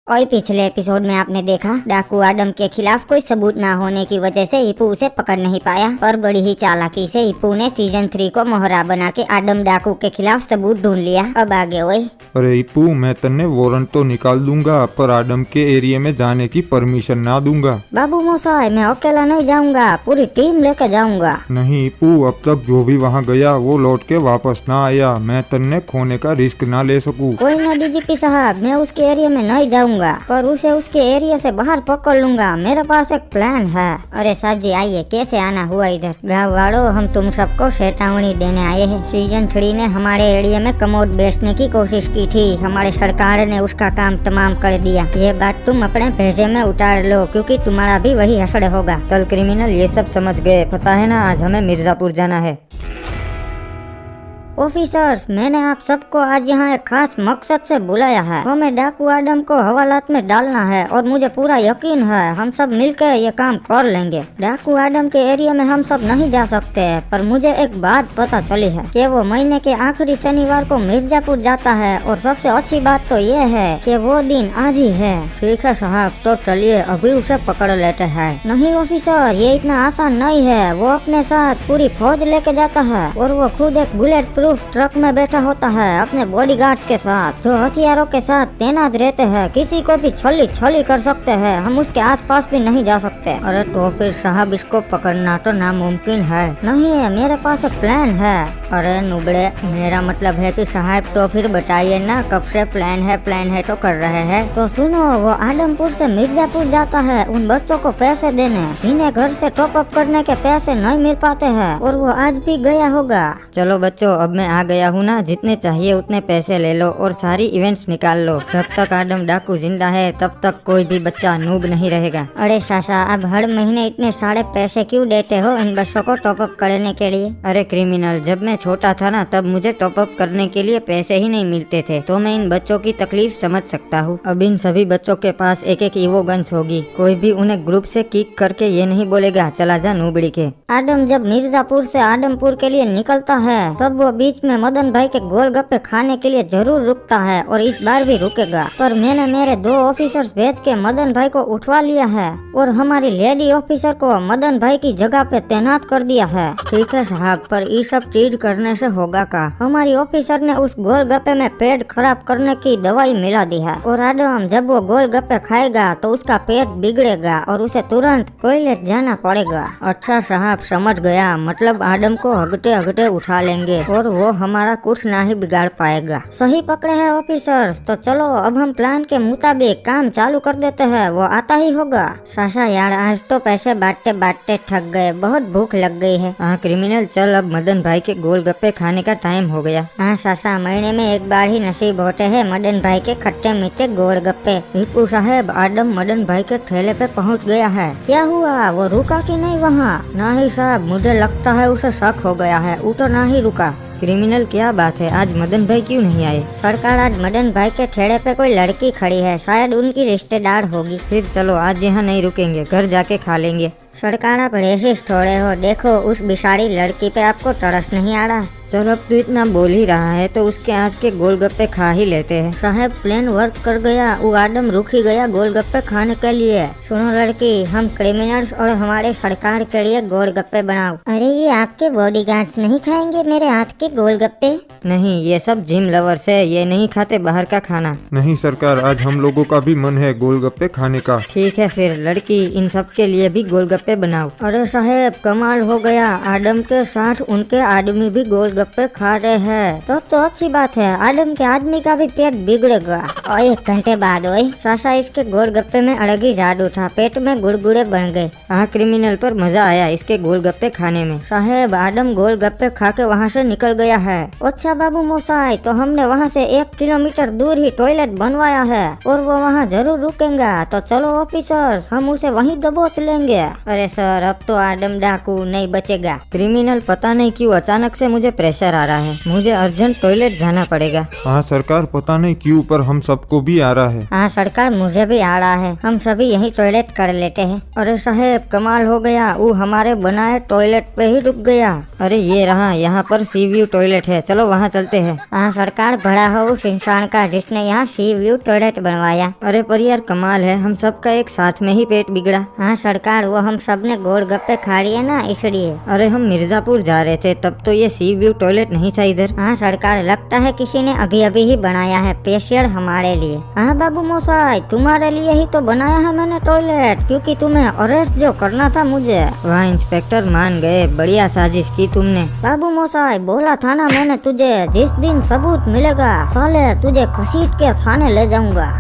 और पिछले एपिसोड में आपने देखा डाकू आडम के खिलाफ कोई सबूत ना होने की वजह से हिप्पू उसे पकड़ नहीं पाया, पर बड़ी ही चालाकी से हिप्पू ने सीजन 3 को मोहरा बना के आडम डाकू के खिलाफ सबूत ढूंढ लिया। अब आगे वही। अरे हिप्पू, मैं तन्ने वारंट तो निकाल दूंगा पर आडम के एरिया में जाने की परमिशन ना दूंगा। बाबू मोसाई, मैं अकेला नहीं जाऊंगा, पूरी टीम लेके जाऊंगा। नहीं हिप्पू, अब तक जो भी वहाँ गया वो लौट के वापस ना आया। मैं तन्ने खोने का रिस्क ना ले सकूं। कोई ना डीजीपी साहब, मैं उसके एरिया में नहीं जाऊंगा, पर उसे उसके एरिया से बाहर पकड़ लूंगा। मेरे पास एक प्लान है। अरे साहब जी आइए, कैसे आना हुआ इधर? गाँव वालों, हम तुम सबको चेतावनी देने आए हैं। सीजन 3 ने हमारे एरिया में कमोड बेचने की कोशिश की थी, हमारे सरकार ने उसका काम तमाम कर दिया। ये बात तुम अपने भेजे में उतार लो, क्योंकि तुम्हारा भी वही हसड़ होगा। चल क्रिमिनल, ये सब समझ गए। पता है ना, आज हमें मिर्जापुर जाना है। ऑफिसर्स, मैंने आप सबको आज यहाँ एक खास मकसद से बुलाया है। हमें डाकू आडम को हवालात में डालना है और मुझे पूरा यकीन है हम सब मिलकर ये काम कर लेंगे। डाकू आडम के एरिया में हम सब नहीं जा सकते, पर मुझे एक बात पता चली है कि वो महीने के आखिरी शनिवार को मिर्जापुर जाता है, और सबसे अच्छी बात तो ये है कि वो दिन आज ही है। ठीक है साहब, तो चलिए अभी उसे पकड़ लेते हैं। नहीं ऑफिसर, ये इतना आसान नहीं है। वो अपने साथ पूरी फौज लेके जाता है और वो खुद एक बुलेट ट्रक में बैठा होता है अपने बॉडीगार्ड्स के साथ, जो हथियारों के साथ तैनात रहते हैं। किसी को भी छली कर सकते हैं, हम उसके आसपास भी नहीं जा सकते। अरे तो फिर साहब, इसको पकड़ना तो नामुमकिन है। नहीं है, मेरे पास एक प्लान है। अरे नुबड़े, मेरा मतलब है कि साहब तो फिर बताइए ना, कब से प्लान है तो कर रहे हैं। तो सुनो, वो आदमपुर से मिर्जापुर जाता है उन बच्चों को पैसे देने, जिन्हें घर से टॉप अप करने के पैसे नहीं मिल पाते हैं, और वो आज भी गया होगा। चलो बच्चों, अब मैं आ गया हूँ ना, जितने चाहिए उतने पैसे ले लो और सारी इवेंट्स निकाल लो। जब तक आडम डाकू जिंदा है तब तक कोई भी बच्चा नूब नहीं रहेगा। अरे सासा, अब हर महीने इतने सारे पैसे क्यों देते हो इन बच्चों को टॉप अप करने के लिए? अरे क्रिमिनल, जब मैं छोटा था ना, तब मुझे टॉप अप करने के लिए पैसे ही नहीं मिलते थे, तो मैं इन बच्चों की तकलीफ समझ सकता हूँ। अब इन सभी बच्चों के पास एक एक ईवो गन्स होगी। कोई भी उन्हें ग्रुप से किक करके ये नहीं बोलेगा चला जा नूबड़ी के। आडम जब मिर्जापुर से आदमपुर के लिए निकलता है, तब वो बीच में मदन भाई के गोलगप्पे खाने के लिए जरूर रुकता है, और इस बार भी रुकेगा। पर मैंने मेरे 2 ऑफिसर्स भेज के मदन भाई को उठवा लिया है, और हमारी लेडी ऑफिसर को मदन भाई की जगह पे तैनात कर दिया है। ठीक है साहब, पर ये सब चीज करने से होगा का? हमारी ऑफिसर ने उस गोलगप्पे में पेट खराब करने की दवाई मिला दी है, और आडम जब वो गोलगप्पे खाएगा तो उसका पेट बिगड़ेगा और उसे तुरंत टॉयलेट जाना पड़ेगा। अच्छा साहब, समझ गया। मतलब आडम को हगते हगते उठा लेंगे और वो हमारा कुछ ना ही बिगाड़ पाएगा। सही पकड़े हैं ऑफिसर्स। तो चलो अब हम प्लान के मुताबिक काम चालू कर देते हैं, वो आता ही होगा। सासा यार, आज तो पैसे बांटते बांटते थक गए, बहुत भूख लग गई है। हाँ क्रिमिनल, चल अब मदन भाई के गोलगप्पे खाने का टाइम हो गया। हाँ सासा, महीने में एक बार ही नसीब होते हैं मदन भाई के खट्टे मीठे गोलगप्पे। हिप्पू साहब, आडम मदन भाई के ठेले पे पहुँच गया है। क्या हुआ, वो रुका कि नहीं वहाँ? नहीं साहब, मुझे लगता है उसे शक हो गया है, वो तो ना ही रुका। क्रिमिनल, क्या बात है, आज मदन भाई क्यों नहीं आए? सरकार, आज मदन भाई के ठेले पे कोई लड़की खड़ी है, शायद उनकी रिश्तेदार होगी। फिर चलो आज यहाँ नहीं रुकेंगे, घर जाके खा लेंगे। सरकार, आप रेसिस्ट थोड़े हो, देखो उस बिसारी लड़की पे आपको तरस नहीं आ रहा? चलो अब तो इतना बोल ही रहा है तो उसके आज के गोलगप्पे खा ही लेते हैं। साहब, प्लान वर्क कर गया, वो आदम रुक ही गया गोलगप्पे खाने के लिए। सुनो लड़की, हम क्रिमिनल्स और हमारे सरकार के लिए गोलगप्पे बनाओ। अरे ये आपके बॉडीगार्ड्स नहीं खाएंगे मेरे हाथ के गोलगप्पे? नहीं, ये सब जिम लवर्स है, ये नहीं खाते बाहर का खाना। नहीं सरकार, आज हम लोगों का भी मन है गोलगप्पे खाने का। ठीक है फिर लड़की, इन सब के लिए भी गोलगप्पे बनाओ। अरे साहब, कमाल हो गया, आदम के साथ उनके आदमी भी गोलगप्पे खा रहे हैं। तो अच्छी बात है, आदम के आदमी का भी पेट बिगड़ेगा। और 1 घंटे बाद वही सासा, इसके गोलगप्पे में अलग ही जादू था, पेट में गुड़गुड़े बन गए। हाँ क्रिमिनल, पर मजा आया इसके गोलगप्पे खाने में। साहब, आदम गोलगप्पे खा के वहाँ से निकल गया है। अच्छा बाबू मोसाई, तो हमने वहाँ से 1 किलोमीटर दूर ही टॉयलेट बनवाया है, और वो वहाँ जरूर रुकेगा। तो चलो ऑफिसर्स, हम उसे वहीं दबोच लेंगे। अरे सर, अब तो आडम डाकू नहीं बचेगा। क्रिमिनल, पता नहीं क्यों अचानक से मुझे प्रेशर आ रहा है, मुझे अर्जेंट टॉयलेट जाना पड़ेगा। हाँ सरकार, पता नहीं क्यों पर हम सबको भी आ रहा है। हाँ सरकार, मुझे भी आ रहा है, हम सभी यही टॉयलेट कर लेते हैं। अरे साहेब, कमाल हो गया, वो हमारे बनाए टॉयलेट पे ही रुक गया। अरे ये रहा, यहाँ पर सी व्यू टॉयलेट है, चलो वहाँ चलते हैं। हाँ सरकार, बड़ा हो उस इंसान का जिसने यहाँ सी व्यू टॉयलेट बनवाया। अरे पर यार कमाल है, हम सबका एक साथ में ही पेट बिगड़ा। हाँ सरकार, वो हम सब ने गोलगप्पे खा लिए ना, इसलिए। अरे हम मिर्जापुर जा रहे थे, तब तो ये सी व्यू टॉयलेट नहीं था इधर। हाँ सरकार, लगता है किसी ने अभी अभी ही बनाया है, स्पेशल हमारे लिए। हाँ बाबू मोसाई, तुम्हारे लिए ही तो बनाया है मैंने टॉयलेट, क्योंकि तुम्हें अरेस्ट जो करना था मुझे। वाह इंस्पेक्टर, मान गए, बढ़िया साजिश की तुमने। बाबू मोसाई, बोला था ना मैंने तुझे, जिस दिन सबूत मिलेगा साले तुझे घसीट के थाने ले जाऊंगा।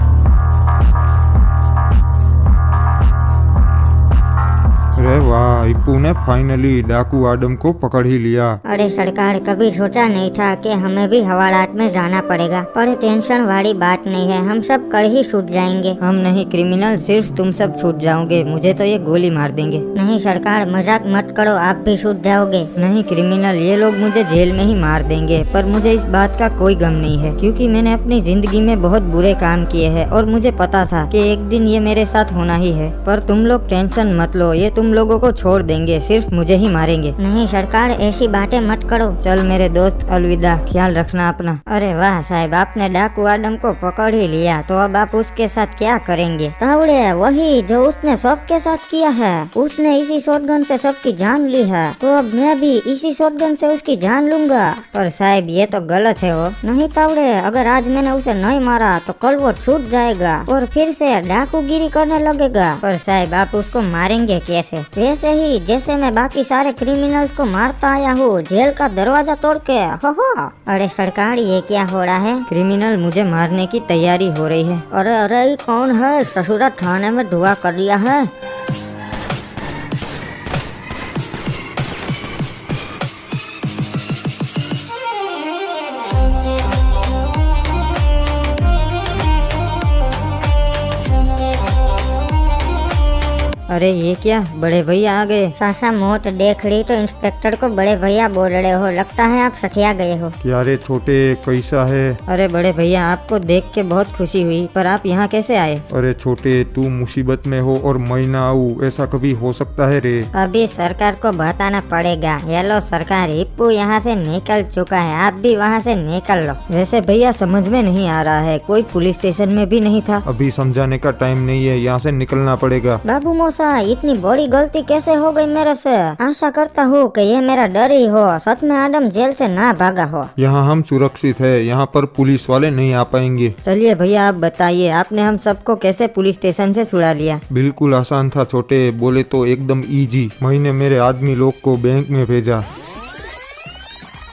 अरे वाह, इप्पू ने फाइनली डाकू आडम को पकड़ ही लिया। अरे सरकार, कभी सोचा नहीं था कि हमें भी हवालात में जाना पड़ेगा, पर टेंशन वाली बात नहीं है, हम सब कल ही छूट जाएंगे। हम नहीं क्रिमिनल, सिर्फ तुम सब छूट जाओगे, मुझे तो ये गोली मार देंगे। नहीं सरकार, मजाक मत करो, आप भी छूट जाओगे। नहीं क्रिमिनल, ये लोग मुझे जेल में ही मार देंगे, पर मुझे इस बात का कोई गम नहीं है, क्योंकि मैंने अपनी जिंदगी में बहुत बुरे काम किए हैं और मुझे पता था कि एक दिन ये मेरे साथ होना ही है। पर तुम लोग टेंशन मत लो, ये तुम लोगों को छोड़ देंगे, सिर्फ मुझे ही मारेंगे। नहीं सरकार, ऐसी बातें मत करो। चल मेरे दोस्त, अलविदा, ख्याल रखना अपना। अरे वाह साहब, आपने डाकू आडम को पकड़ ही लिया, तो अब आप उसके साथ क्या करेंगे? तावड़े, वही जो उसने सबके साथ किया है, उसने इसी शॉटगन से सबकी जान ली है, तो अब मैं भी इसी शॉटगन से उसकी जान लूंगा। पर साहब ये तो गलत है। वो नहीं तावड़े, अगर आज मैंने उसे नहीं मारा तो कल वो छूट जाएगा और फिर से डाकूगिरी करने लगेगा। पर साहब आप उसको मारेंगे कैसे? वैसे ही जैसे मैं बाकी सारे क्रिमिनल्स को मारता आया हूँ, जेल का दरवाजा तोड़ के। हो। अरे सरकार, ये क्या हो रहा है? क्रिमिनल, मुझे मारने की तैयारी हो रही है। अरे अरे, ये कौन है? ससुरा थाने में धुआं कर दिया है। अरे ये क्या, बड़े भैया आ गए। सासा मौत देख ली तो इंस्पेक्टर को बड़े भैया बोल रहे हो, लगता है आप सठिया गए हो। क्या रे छोटे, कैसा है? अरे बड़े भैया, आपको देख के बहुत खुशी हुई, पर आप यहाँ कैसे आए? अरे छोटे, तू मुसीबत में हो और मैं ना आऊँ, ऐसा कभी हो सकता है रे? अभी सरकार को बताना पड़ेगा। ये लो सरकार, इप्पू यहाँ से निकल चुका है, आप भी वहाँ से निकल लो। वैसे भैया समझ में नहीं आ रहा है, कोई पुलिस स्टेशन में भी नहीं था। अभी समझाने का टाइम नहीं है, यहाँ से निकलना पड़ेगा। बाबू मोसा, इतनी बड़ी गलती कैसे हो गई मेरे से? आशा करता हूँ कि ये मेरा डर ही हो, सच में आडम जेल से ना भागा हो। यहाँ हम सुरक्षित है, यहाँ पर पुलिस वाले नहीं आ पाएंगे। चलिए भैया, आप बताइए, आपने हम सबको कैसे पुलिस स्टेशन से छुड़ा लिया? बिल्कुल आसान था छोटे, बोले तो एकदम इजी। मैंने मेरे आदमी लोग को बैंक में भेजा।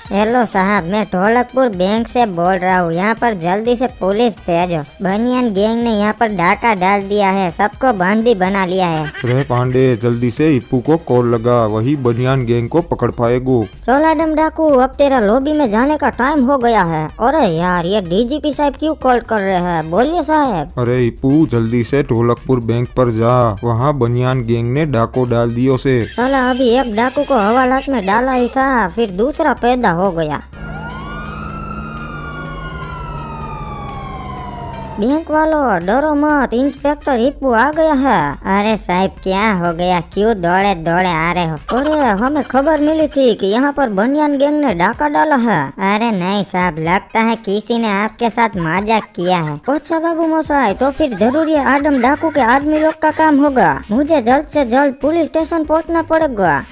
हेलो साहब, मैं ढोलकपुर बैंक से बोल रहा हूँ, यहाँ पर जल्दी से पुलिस भेजो। बनियान गैंग ने यहाँ पर डाका डाल दिया है, सबको बंदी बना लिया है। रे पांडे, जल्दी से इप्पू को कॉल लगा, वही बनियान गैंग को पकड़ पाएगो। चल आडम डाकू, अब तेरा लॉबी में जाने का टाइम हो गया है। अरे यार, ये डीजीपी साहब क्यों कॉल कर रहे हैं? बोलिए साहब। अरे इप्पू, जल्दी से ढोलकपुर बैंक पर जा, वहाँ बनियान गैंग ने डाको डाल दियो से। साला, अभी एक डाकू को हवालात में डाला ही था, फिर दूसरा पैदा हो गया। बैंक वालों, डरो मत, इंस्पेक्टर इप्पू आ गया है। अरे साहब, क्या हो गया? क्यों दौड़े दौड़े आ रहे हो? अरे हमें खबर मिली थी कि यहाँ पर बनियान गैंग ने डाका डाला है। अरे नहीं साहब, लगता है किसी ने आपके साथ मजाक किया है। अच्छा बाबू मोसाई, तो फिर जरूर ये आडम डाकू के आदमी लोग का काम होगा। मुझे जल्द से जल्द पुलिस स्टेशन पहुँचना पड़ेगा।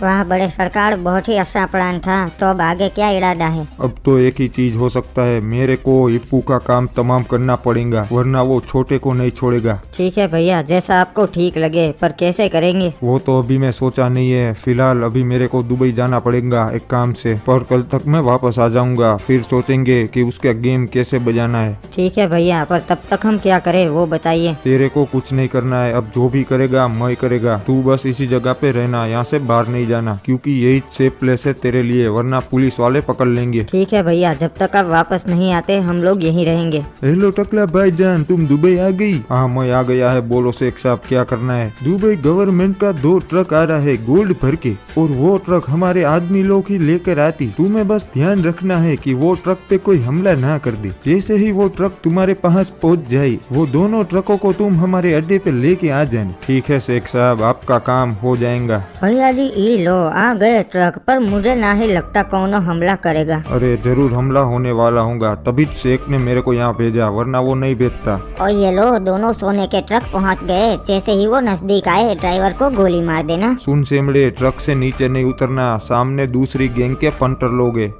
वाह बड़े सरकार, बहुत ही अच्छा प्लान था, तो अब आगे क्या इरादा है? अब तो एक ही चीज हो सकता है, मेरे को इप्पू का काम तमाम करना पड़ेगा, वरना वो छोटे को नहीं छोड़ेगा। ठीक है भैया, जैसा आपको ठीक लगे, पर कैसे करेंगे? वो तो अभी मैं सोचा नहीं है, फिलहाल अभी मेरे को दुबई जाना पड़ेगा एक काम से, पर कल तक मैं वापस आ जाऊंगा, फिर सोचेंगे कि उसका गेम कैसे बजाना है। ठीक है भैया, पर तब तक हम क्या करें वो बताइए। तेरे को कुछ नहीं करना है, अब जो भी करेगा मैं करेगा, तू बस इसी जगह पे रहना, यहाँ से बाहर नहीं जाना, क्योंकि यही सेफ प्लेस है तेरे लिए, वरना पुलिस वाले पकड़ लेंगे। ठीक है भैया, जब तक आप वापस नहीं आते हम लोग यहीं रहेंगे। हेलो टकला भाईजान, तुम दुबई आ गई? हाँ मैं आ गया है, बोलो शेख साहब क्या करना है? दुबई गवर्नमेंट का 2 ट्रक आ रहा है गोल्ड भर के, और वो ट्रक हमारे आदमी लोग ही लेकर आती। तुम्हें बस ध्यान रखना है कि वो ट्रक पे कोई हमला ना कर दे। जैसे ही वो ट्रक तुम्हारे पास पहुंच जाए, वो दोनों ट्रकों को तुम हमारे अड्डे पे लेके आ जाना। ठीक है शेख साहब, आपका काम हो जाएगा। भैया जी ई लो आ गए ट्रक, पर मुझे ना ही लगता कौनो हमला करेगा। अरे जरूर हमला होने वाला होगा, तभी शेख ने मेरे को यहाँ भेजा, वरना वो नहीं भेजता। और ये लो दोनों सोने के ट्रक पहुंच गए। जैसे ही वो नजदीक आए, ड्राइवर को गोली मार देना। सुन सेमड़े, ट्रक से नीचे नहीं उतरना, सामने दूसरी गैंग के फंटर लोग हैं।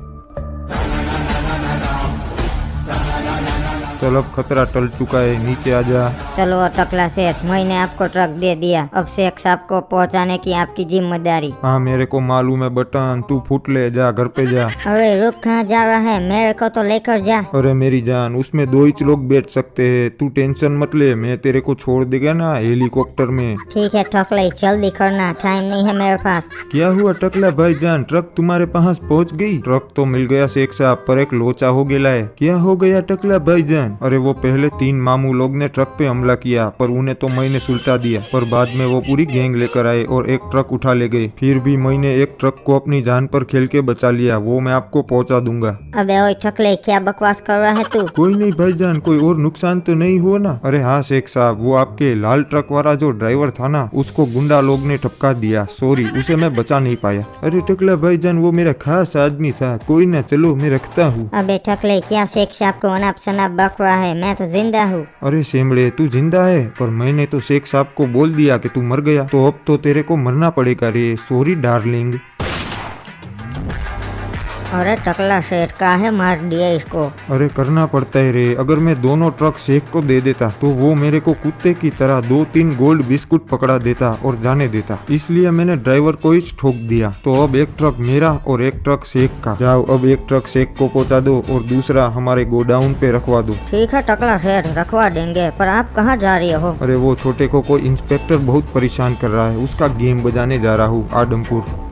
चल अब खतरा टल चुका है, नीचे आ जा। चलो टकला सेठ, मैंने आपको ट्रक दे दिया, अब शेख साहब को पहुंचाने की आपकी जिम्मेदारी। हाँ मेरे को मालूम है बटन, तू फुट ले, जा घर पे जा। अरे रुक, कहाँ जा रहा है? मेरे को तो लेकर जा। अरे मेरी जान, उसमें 2 ही लोग बैठ सकते हैं, तू टेंशन मत ले, मैं तेरे को छोड़ देगा ना हेलीकॉप्टर में। ठीक है टकले, जल्दी करना, टाइम नहीं है मेरे पास। क्या हुआ टकला भाईजान, ट्रक तुम्हारे पास पहुंच गई? ट्रक तो मिल गया शेख साहब, पर एक लोचा हो गया है। क्या हो गया टकला भाईजान? अरे वो पहले 3 मामू लोग ने ट्रक पे हमला किया, पर उन्हें तो मैंने सुलटा दिया, पर बाद में वो पूरी गैंग लेकर आए और एक ट्रक उठा ले गए। फिर भी मैंने एक ट्रक को अपनी जान पर खेल के बचा लिया, वो मैं आपको पहुंचा दूंगा। अबे ओए टकले, क्या बकवास कर रहा है तू? कोई नहीं भाईजान, कोई और नुकसान तो नहीं हुआ ना? अरे हाँ शेख साहब, वो आपके लाल ट्रक वाला जो ड्राइवर था ना, उसको गुंडा लोग ने ठपका दिया, सॉरी, उसे मैं बचा नहीं पाया। अरे टकला भाईजान, वो मेरा खास आदमी था, कोई ना, चलो मैं रखता हूँ। अबे टकले, क्या शेख साहब को अनाप शनाप बक रहा है? मैं तो जिंदा हूँ। अरे सेमड़े, तू जिंदा है, पर मैंने तो शेख साहब को बोल दिया कि तू मर गया, तो अब तो तेरे को मरना पड़ेगा रे, सॉरी डार्लिंग। अरे टकला सेठ, काहे मार दिया इसको? अरे करना पड़ता है रे, अगर मैं दोनों ट्रक शेख को दे देता तो वो मेरे को कुत्ते की तरह 2-3 गोल्ड बिस्कुट पकड़ा देता और जाने देता, इसलिए मैंने ड्राइवर को ही ठोक दिया। तो अब एक ट्रक मेरा और एक ट्रक शेख का। जाओ अब एक ट्रक शेख को पहुंचा दो और दूसरा हमारे गोडाउन पे रखवा दो। ठीक है टकला सेठ, रखवा देंगे, पर आप कहाँ जा रही हो? अरे वो छोटे को कोई इंस्पेक्टर बहुत परेशान कर रहा है, उसका गेम बजाने जा रहा हूँ आदमपुर।